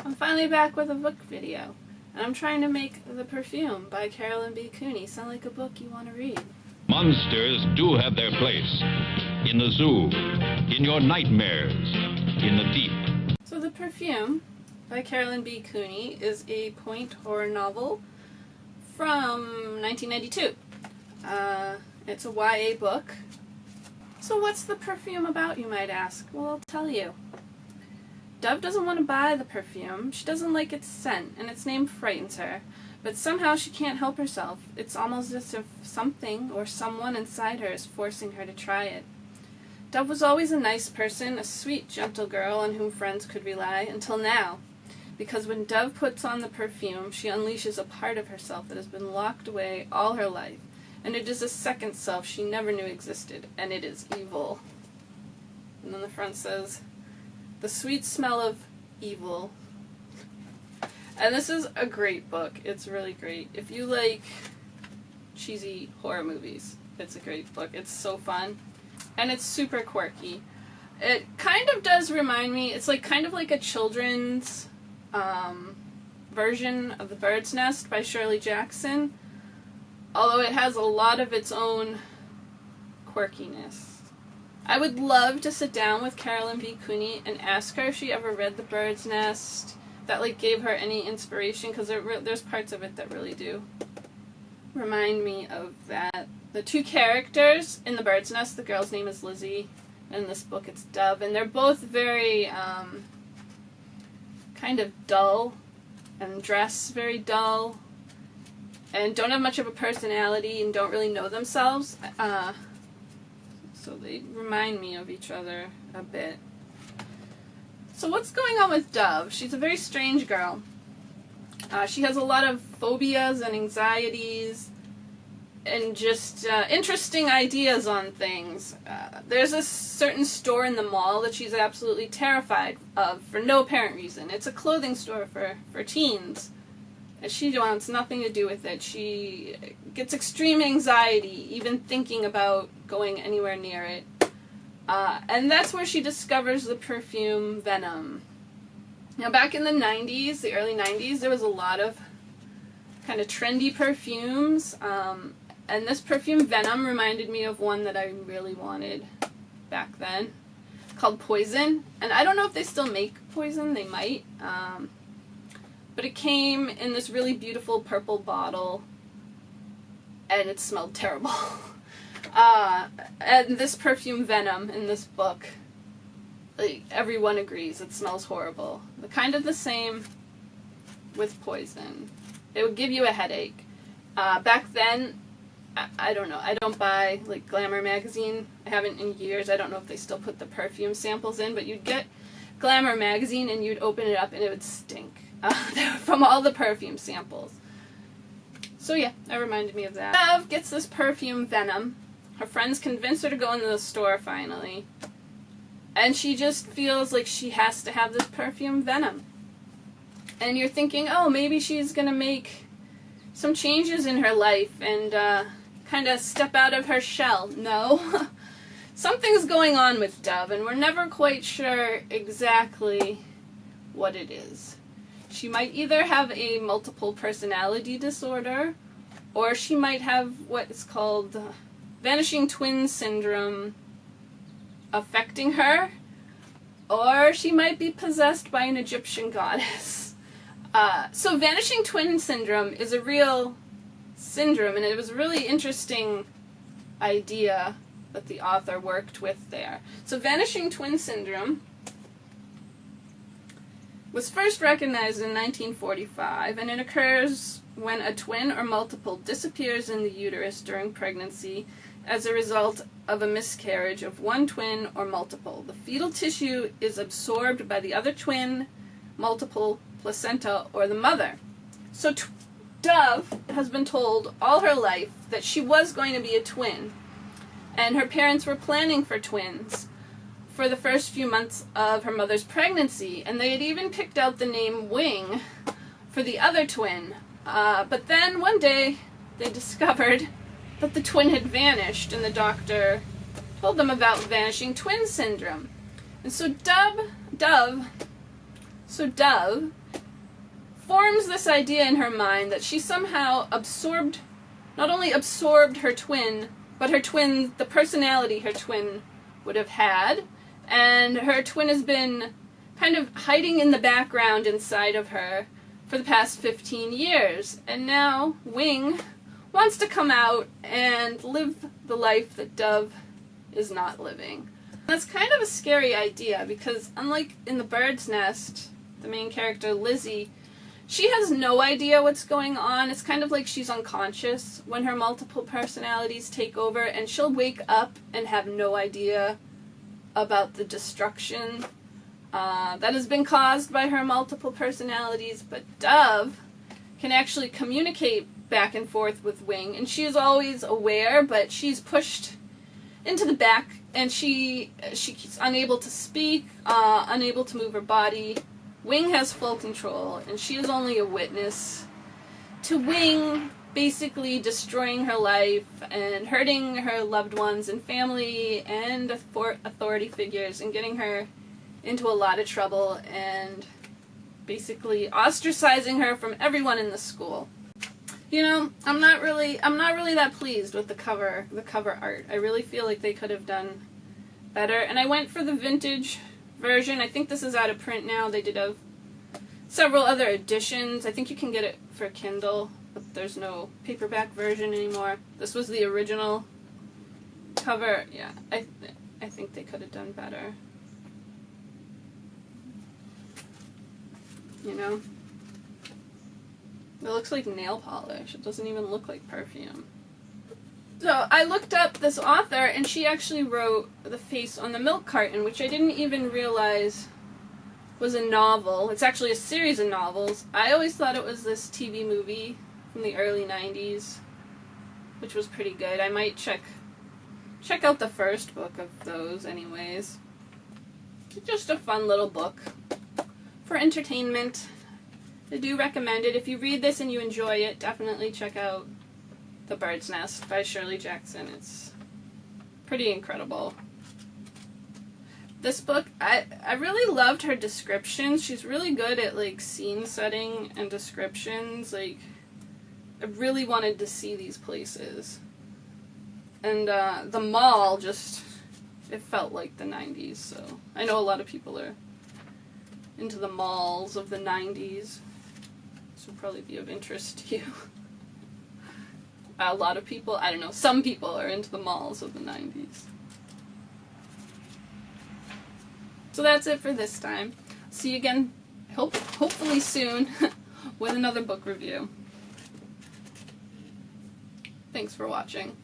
I'm finally back with a book video, and I'm trying to make The Perfume by Cooney sound like a book you want to read. Monsters do have their place. In the zoo, in your nightmares, in the deep. So The Perfume by Cooney is a point horror novel from 1992. It's a YA book. So what's The Perfume about, you might ask? Well, I'll tell you. Dove doesn't want to buy the perfume. She doesn't like its scent, and its name frightens her. But somehow she can't help herself. It's almost as if something or someone inside her is forcing her to try it. Dove was always a nice person, a sweet, gentle girl on whom friends could rely, until now. Because when Dove puts on the perfume, she unleashes a part of herself that has been locked away all her life. And it is a second self she never knew existed, and it is evil. And then the front says, "The sweet smell of evil." And this is a great book. It's really great. If you like cheesy horror movies, it's a great book. It's so fun. And it's super quirky. It kind of does remind me, it's like kind of like a children's version of The Bird's Nest by Shirley Jackson. Although it has a lot of its own quirkiness. I would love to sit down with Cooney and ask her if she ever read The Bird's Nest. That like gave her any inspiration, because there's parts of it that really do remind me of that. The two characters in The Bird's Nest, the girl's name is Lizzie, and in this book it's Dove, and they're both very kind of dull and dress very dull and don't have much of a personality and don't really know themselves. So they remind me of each other a bit. So what's going on with Dove? She's a very strange girl. She has a lot of phobias and anxieties and just interesting ideas on things. There's a certain store in the mall that she's absolutely terrified of for no apparent reason. It's a clothing store for teens. And she wants nothing to do with it. She gets extreme anxiety even thinking about going anywhere near it. And that's where she discovers the perfume Venom. Now back in the 90s, the early 90s, there was a lot of kind of trendy perfumes. And this perfume Venom reminded me of one that I really wanted back then, called Poison. And I don't know if they still make Poison, they might. But it came in this really beautiful purple bottle, and it smelled terrible. And this perfume Venom in this book, like, everyone agrees it smells horrible. But kind of the same with Poison. It would give you a headache. Back then, I don't know, I don't buy like Glamour magazine. I haven't in years. I don't know if they still put the perfume samples in, but you'd get Glamour magazine and you'd open it up and it would stink. From all the perfume samples. So yeah, that reminded me of that. Dove gets this perfume Venom. Her friends convince her to go into the store finally. And she just feels like she has to have this perfume Venom. And you're thinking, oh, maybe she's going to make some changes in her life and kind of step out of her shell. No. Something's going on with Dove, and we're never quite sure exactly what it is. She might either have a multiple personality disorder, or she might have what is called vanishing twin syndrome affecting her, or she might be possessed by an Egyptian goddess. So vanishing twin syndrome is a real syndrome, and it was a really interesting idea that the author worked with there. So vanishing twin syndrome was first recognized in 1945, and it occurs when a twin or multiple disappears in the uterus during pregnancy as a result of a miscarriage of one twin or multiple. The fetal tissue is absorbed by the other twin, multiple, placenta, or the mother. So Dove has been told all her life that she was going to be a twin, and her parents were planning for twins for the first few months of her mother's pregnancy, and they had even picked out the name Wing for the other twin. But then one day they discovered that the twin had vanished, and the doctor told them about vanishing twin syndrome. And so Dove forms this idea in her mind that she somehow not only absorbed her twin, but her twin, the personality her twin would have had, and her twin has been kind of hiding in the background inside of her for the past 15 years. And now Wing wants to come out and live the life that Dove is not living. That's kind of a scary idea because unlike in The Bird's Nest, the main character Lizzie, she has no idea what's going on. It's kind of like she's unconscious when her multiple personalities take over, and she'll wake up and have no idea about the destruction that has been caused by her multiple personalities. But Dove can actually communicate back and forth with Wing, and she is always aware, but she's pushed into the back, and she's unable to speak, unable to move her body. Wing has full control, and she is only a witness to Wing basically destroying her life and hurting her loved ones and family and authority figures and getting her into a lot of trouble and basically ostracizing her from everyone in the school. You know, I'm not really that pleased with the cover art. I really feel like they could have done better. And I went for the vintage version. I think this is out of print now. They did have several other editions. I think you can get it for Kindle, but there's no paperback version anymore. This was the original cover. Yeah, I think they could have done better. You know? It looks like nail polish. It doesn't even look like perfume. So I looked up this author, and she actually wrote The Face on the Milk Carton, which I didn't even realize was a novel. It's actually a series of novels. I always thought it was this TV movie from the early 90s, which was pretty good. I might check out the first book of those anyways. Just a fun little book for entertainment. I do recommend it. If you read this and you enjoy it, definitely check out The Bird's Nest by Shirley Jackson. It's pretty incredible. This book, I really loved her descriptions. She's really good at, like, scene setting and descriptions. Like, I really wanted to see these places. And the mall just, it felt like the 90s, so I know a lot of people are into the malls of the 90s. This will probably be of interest to you. A lot of people, I don't know, some people are into the malls of the 90s. So that's it for this time. See you again, hopefully soon, with another book review. Thanks for watching.